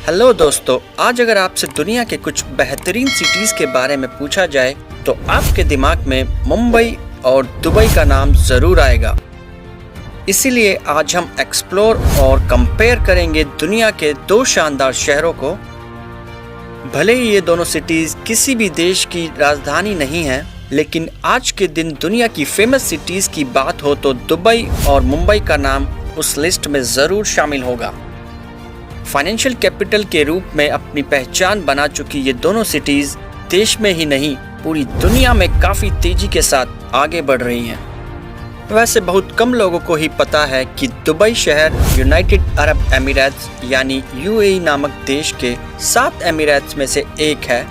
Hello दोस्तों, आज अगर आपसे दुनिया के कुछ बेहतरीन सिटीज़ के बारे में पूछा जाए तो आपके दिमाग में मुंबई और दुबई का नाम ज़रूर आएगा। इसीलिए आज हम एक्सप्लोर और कंपेयर करेंगे दुनिया के दो शानदार शहरों को। भले ही ये दोनों सिटीज़ किसी भी देश की राजधानी नहीं हैं, लेकिन आज के दिन दुनिया की फेमस सिटीज़ की बात हो तो दुबई और मुंबई का नाम उस लिस्ट में ज़रूर शामिल होगा। फाइनेंशियल कैपिटल के रूप में अपनी पहचान बना चुकी ये दोनों सिटीज़ देश में ही नहीं पूरी दुनिया में काफ़ी तेज़ी के साथ आगे बढ़ रही हैं। वैसे बहुत कम लोगों को ही पता है कि दुबई शहर यूनाइटेड अरब एमिरेट्स यानी यूएई नामक देश के 7 एमिरेट्स में से एक है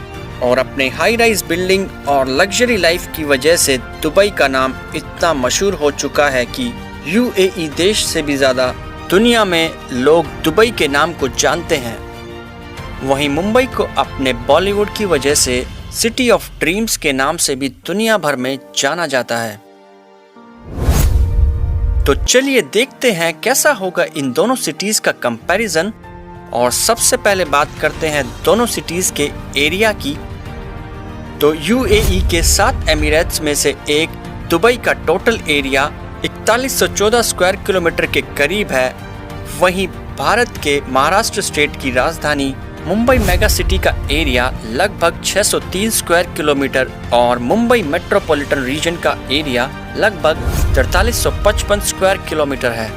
और अपने हाई राइज बिल्डिंग और लग्जरी लाइफ की वजह से दुबई का नाम इतना मशहूर हो चुका है कि यूएई देश से भी ज़्यादा दुनिया में लोग दुबई के नाम को जानते हैं। वहीं मुंबई को अपने बॉलीवुड की वजह से सिटी ऑफ ड्रीम्स के नाम से भी दुनिया भर में जाना जाता है। तो चलिए देखते हैं कैसा होगा इन दोनों सिटीज़ का कंपैरिजन। और सबसे पहले बात करते हैं दोनों सिटीज़ के एरिया की। तो यूएई के 7 एमिरेट्स में से एक दुबई का टोटल एरिया 4114 स्क्वायर किलोमीटर के करीब है। वहीं भारत के महाराष्ट्र स्टेट की राजधानी मुंबई मेगा सिटी का एरिया लगभग 603 स्क्वायर किलोमीटर और मुंबई मेट्रोपॉलिटन रीजन का एरिया लगभग 4355 स्क्वायर किलोमीटर है।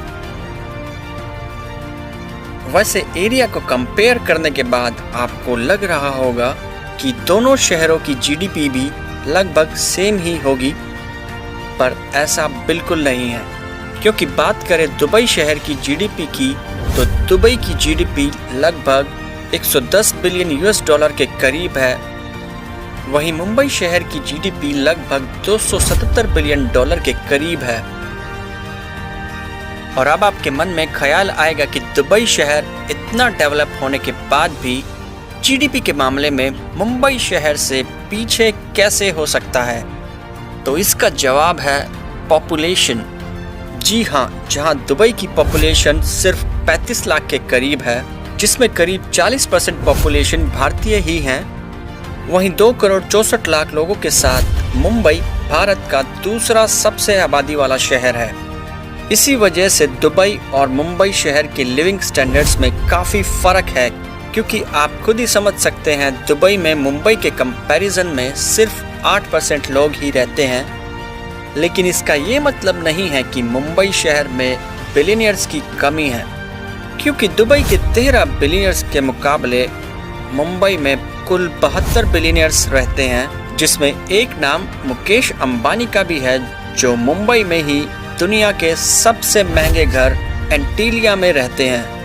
वैसे एरिया को कंपेयर करने के बाद आपको लग रहा होगा कि दोनों शहरों की जीडीपी भी लगभग सेम ही होगी, पर ऐसा बिल्कुल नहीं है। क्योंकि बात करें दुबई शहर की जीडीपी की तो दुबई की जीडीपी लगभग 110 बिलियन यूएस डॉलर के करीब है। वहीं मुंबई शहर की जीडीपी लगभग 277 बिलियन डॉलर के करीब है। और अब आपके मन में ख्याल आएगा कि दुबई शहर इतना डेवलप होने के बाद भी जीडीपी के मामले में मुंबई शहर से पीछे कैसे हो सकता है। तो इसका जवाब है पॉपुलेशन। जी हाँ, जहाँ दुबई की पॉपुलेशन सिर्फ 35 लाख के करीब है, जिसमें करीब 40% पॉपुलेशन भारतीय ही हैं, वहीं 2 करोड़ 64 लाख लोगों के साथ मुंबई भारत का दूसरा सबसे आबादी वाला शहर है। इसी वजह से दुबई और मुंबई शहर के लिविंग स्टैंडर्ड्स में काफ़ी फ़र्क है। क्योंकि आप खुद ही समझ सकते हैं, दुबई में मुंबई के कंपैरिजन में सिर्फ 8% लोग ही रहते हैं। लेकिन इसका ये मतलब नहीं है कि मुंबई शहर में बिलियनियर्स की कमी है, क्योंकि दुबई के 13 बिलियनियर्स के मुकाबले मुंबई में कुल 72 बिलियनियर्स रहते हैं, जिसमें एक नाम मुकेश अंबानी का भी है, जो मुंबई में ही दुनिया के सबसे महंगे घर एंटीलिया में रहते हैं।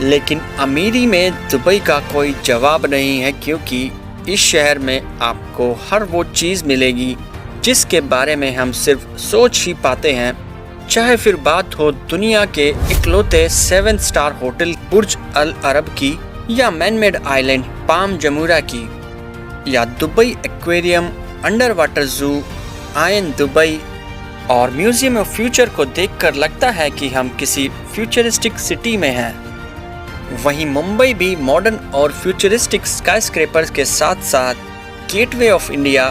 लेकिन अमीरी में दुबई का कोई जवाब नहीं है, क्योंकि इस शहर में आपको हर वो चीज़ मिलेगी जिसके बारे में हम सिर्फ सोच ही पाते हैं। चाहे फिर बात हो दुनिया के इकलौते 7 स्टार होटल बुर्ज अल अरब की, या मैनमेड आइलैंड पाम जमूरा की, या दुबई एक्वेरियम, अंडर वाटर जू, आयन दुबई और म्यूजियम ऑफ फ्यूचर को देखकर लगता है कि हम किसी फ्यूचरिस्टिक सिटी में हैं। वहीं मुंबई भी मॉडर्न और फ्यूचरिस्टिक स्काईस्क्रेपर्स के साथ साथ gateway of India,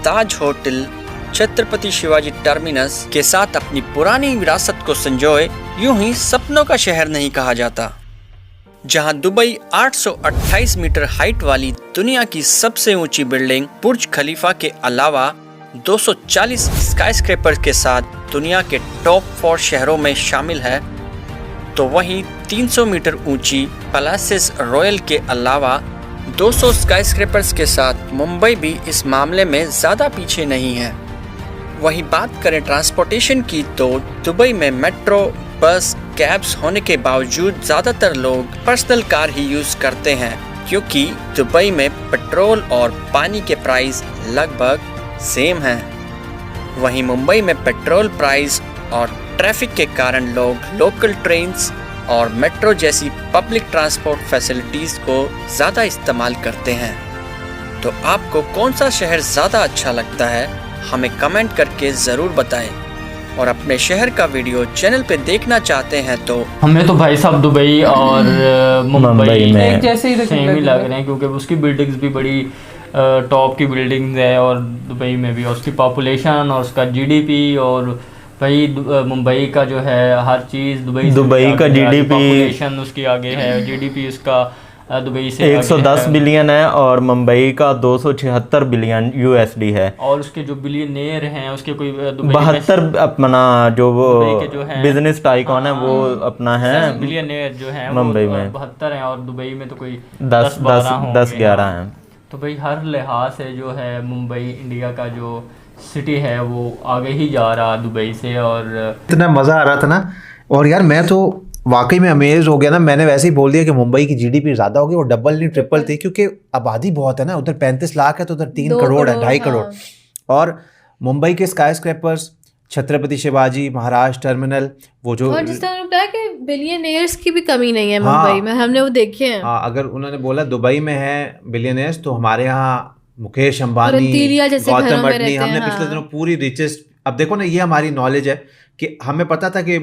Taj hotel, Chhatrapati Shivaji terminus के साथ अपनी पुरानी विरासत को संजोए यूं ही सपनों का शहर नहीं कहा जाता। जहां दुबई 828 मीटर हाइट वाली दुनिया की सबसे ऊंची बिल्डिंग बुर्ज खलीफा के अलावा 240 स्काईस्क्रेपर्स के साथ दुनिया के टॉप 4 शहरों में शामिल है, तो वहीं 300 मीटर ऊंची पैलेसेस रॉयल के अलावा 200 स्काईस्क्रेपर्स के साथ मुंबई भी इस मामले में ज़्यादा पीछे नहीं है। वहीं बात करें ट्रांसपोर्टेशन की तो दुबई में मेट्रो, बस, कैब्स होने के बावजूद ज़्यादातर लोग पर्सनल कार ही यूज़ करते हैं, क्योंकि दुबई में पेट्रोल और पानी के प्राइस लगभग सेम हैं। वहीं मुंबई में पेट्रोल प्राइस और ट्रैफिक के कारण लोग लोकल ट्रेन्स और मेट्रो जैसी पब्लिक ट्रांसपोर्ट फैसिलिटीज़ को ज़्यादा इस्तेमाल करते हैं। तो आपको कौन सा शहर ज़्यादा अच्छा लगता है, हमें कमेंट करके ज़रूर बताएं। और अपने शहर का वीडियो चैनल पे देखना चाहते हैं तो हमें तो भाई साहब दुबई और मुंबई में एक जैसे ही सेम ही लग रहे हैं, क्योंकि उसकी बिल्डिंग्स भी बड़ी टॉप की बिल्डिंग्स है, और दुबई में भी उसकी पॉपुलेशन और उसका जीडीपी, और भाई मुंबई का जो है हर चीज़ दुबई का जीडीपी पॉपुलेशन उसकी आगे है, जीडीपी उसका दुबई से 110 बिलियन है और मुंबई का 276 बिलियन यूएसडी है। और उसके जो बिलियनेयर हैं उसके कोई 72 अपना जो वो बिजनेस टाइकॉन है वो अपना है बिलियनेयर जो है मुंबई में 72 हैं, और दुबई में तो कोई 10-11 हैं। तो भाई हर लिहाज से जो है मुंबई इंडिया का जो सिटी है वो आगे ही जा रहा दुबई से, और इतना मज़ा आ रहा था ना। और यार मैं तो वाकई में अमेज हो गया ना। मैंने वैसे ही बोल दिया कि मुंबई की जीडीपी ज़्यादा होगी, और डबल नहीं ट्रिपल थी, क्योंकि आबादी बहुत है ना। उधर 35 लाख है तो उधर 3 करोड़ है, 2.5 करोड़। और मुंबई के sky scrapers, Chhatrapati Shivaji Maharaj terminal, वो जो और जिस तरह लगता है कि बिलियनियर्स की भी कमी नहीं है मुंबई में, हमने वो देखे हैं। हाँ, अगर उन्होंने बोला दुबई में है बिलियनियर्स, तो हमारे यहाँ मुकेश अंबानी, गौतम अडनी, हमने पिछले दिनों पूरी रिचेस्ट, अब देखो ना, ये हमारी नॉलेज है कि हमें पता था कि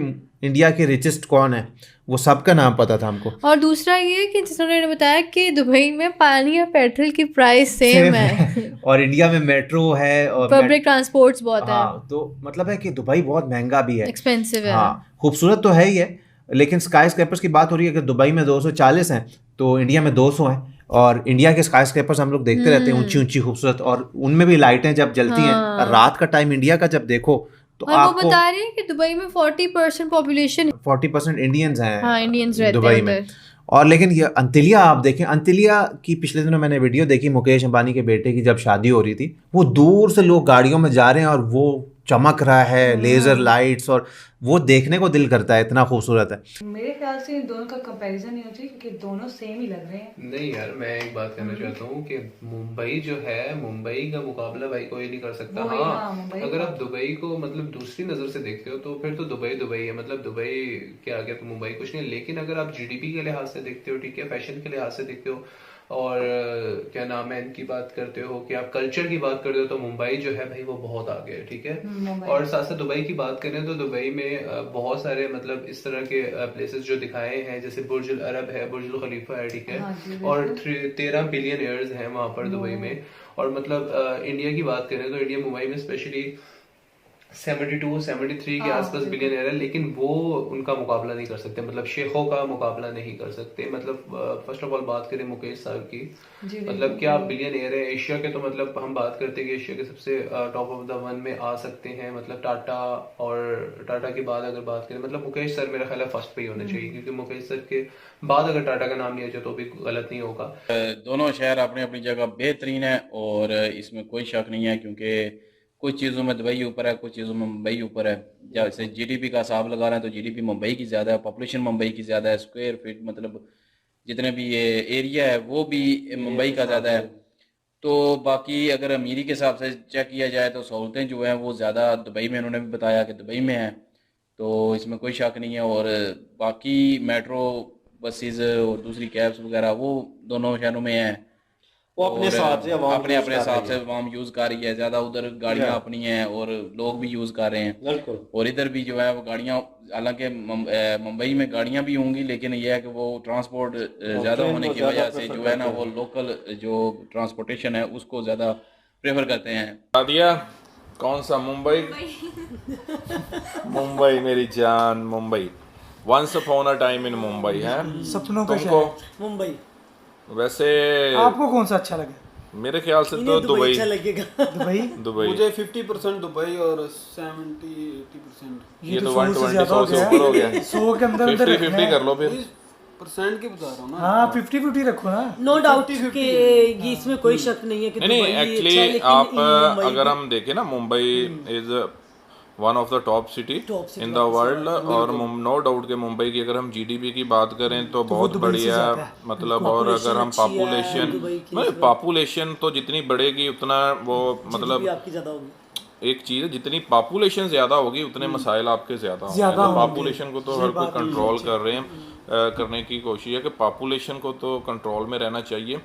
इंडिया के रिचेस्ट कौन है, वो सबका नाम पता था हमको। और दूसरा ये कि जिस उन्होंने बताया कि दुबई में पानी और पेट्रोल की प्राइस सेम है और इंडिया में मेट्रो है और पब्लिक ट्रांसपोर्ट्स बहुत है। तो मतलब है कि दुबई बहुत महंगा भी है, एक्सपेंसिव है। हाँ, खूबसूरत तो है ही है, लेकिन स्काई स्क्रैपर्स की बात हो रही है कि दुबई में 240 हैं तो इंडिया में 200 हैं। और इंडिया के स्काई स्क्रैपर्स हम लोग देखते रहते हैं, ऊंची ऊंची खूबसूरत, और उनमें भी लाइटें जब जलती हैं रात का टाइम इंडिया का जब देखो तो और आपको वो बता रहे हैं कि दुबई में 40% पॉपुलेशन 40% इंडियंस हैं। हाँ, इंडियंस रहते दुबई हैं में। उधर। और लेकिन ये अंतिलिया आप देखें, अंतिलिया की पिछले दिनों मैंने वीडियो देखी, मुकेश अंबानी के बेटे की जब शादी हो रही थी, वो दूर से लोग गाड़ियों में जा रहे हैं और वो चमक रहा है, लेजर लाइट्स, और वो देखने को दिल करता है, इतना खूबसूरत है। मेरे ख्याल से इन दोनों का कंपैरिजन नहीं होती, क्योंकि दोनों सेम ही लग रहे हैं। नहीं यार, मैं एक बात कहना चाहता हूँ कि मुंबई जो है, मुंबई का मुकाबला भाई कोई नहीं कर सकता। हाँ, अगर आप दुबई को मतलब दूसरी नजर से देखते हो तो फिर तो दुबई दुबई है, मतलब दुबई के आगे तो मुंबई कुछ नहीं। लेकिन अगर आप जीडीपी के लिहाज से देखते हो, ठीक है, फैशन के लिहाज से देखते हो, और क्या नाम है इनकी बात करते हो, कि आप कल्चर की बात करते हो, तो मुंबई जो है भाई वो बहुत आगे है, ठीक है। और साथ साथ दुबई की बात करें तो दुबई में बहुत सारे मतलब इस तरह के प्लेसेस जो दिखाए हैं, जैसे बुर्ज अल अरब है, बुर्ज अल खलीफा है, ठीक है, और 13 बिलियनियर्स हैं वहां पर दुबई में। और मतलब इंडिया की बात करें तो इंडिया मुंबई में स्पेशली 72-73 के आसपास बिलियनर है, लेकिन वो उनका मुकाबला नहीं कर सकते, मतलब शेखों का मुकाबला नहीं कर सकते। मतलब फर्स्ट ऑफ ऑल बात करें मुकेश साहब की, मतलब क्या बिलियनर है एशिया के, तो मतलब हम बात करते हैं कि एशिया के सबसे टॉप ऑफ द वन में आ सकते हैं, मतलब टाटा, और टाटा के बाद अगर बात करें, मतलब मुकेश सर मेरा ख्याल है फर्स्ट पे ही होने चाहिए, क्योंकि मुकेश सर के बाद अगर टाटा का नाम लिया जाए तो भी गलत नहीं होगा। दोनों शहर अपनी अपनी जगह बेहतरीन है और इसमें कोई शक नहीं है, क्योंकि कुछ चीज़ों में दुबई ऊपर है, कुछ चीज़ों में मुंबई ऊपर है। जैसे जीडीपी का हिसाब लगा रहे हैं तो जीडीपी मुंबई की ज़्यादा है, पॉपुलेशन मुंबई की ज़्यादा है, स्क्वायर फीट मतलब जितने भी ये एरिया है वो भी मुंबई का ज़्यादा है। तो बाकी अगर अमीरी के हिसाब से चेक किया जाए तो सहूलतें जो हैं वो ज़्यादा दुबई में, उन्होंने भी बताया कि दुबई में है, तो इसमें कोई शक नहीं है। और बाकी मेट्रो बसेस और दूसरी कैब्स वगैरह वो दोनों शहरों में हैं, वो अपने हिसाब से अपने हिसाब से आवाम यूज़ कर रही है ज़्यादा। उधर गाड़ियाँ अपनी हैं और लोग भी यूज़ कर रहे हैं, और इधर भी जो है वो गाड़ियाँ, हालांकि मुंबई में गाड़ियाँ भी होंगी, लेकिन यह है कि वो ट्रांसपोर्ट ज़्यादा होने की वजह से जो है ना वो लोकल जो ट्रांसपोर्टेशन है उसको ज़्यादा प्रेफर करते हैं। दिया कौन सा मुंबई मुंबई मेरी जान, Mumbai once upon a time in Mumbai है सपनों का शहर मुंबई। वैसे आपको कौन सा अच्छा लगे? मेरे ख्याल से तो दुबई अच्छा लगेगा। दुबई मुझे 50% दुबई और 70-80% ये तो 120 से ऊपर हो गया। 100 के अंदर 50-50 कर लो फिर। परसेंट की बता रहा हूँ ना। हाँ 50-50 रखो ना। नो डाउट कि इसमें कोई शक नहीं है कि नहीं एक्चुअली आप अगर हम देखें ना, Mumbai is one of the top city in the world, और नो डाउट के मुंबई की अगर हम जीडीपी की बात करें तो बहुत बढ़िया मतलब। और अगर हम पॉपुलेशन तो जितनी बढ़ेगी उतना वो मतलब एक चीज़ है, जितनी पॉपुलेशन ज़्यादा होगी उतने मसाइल आपके ज़्यादा होंगे। तो पॉपुलेशन को तो हर कोई कंट्रोल कर रहे हैं, करने की कोशिश है कि पॉपुलेशन को तो कंट्रोल में रहना चाहिए।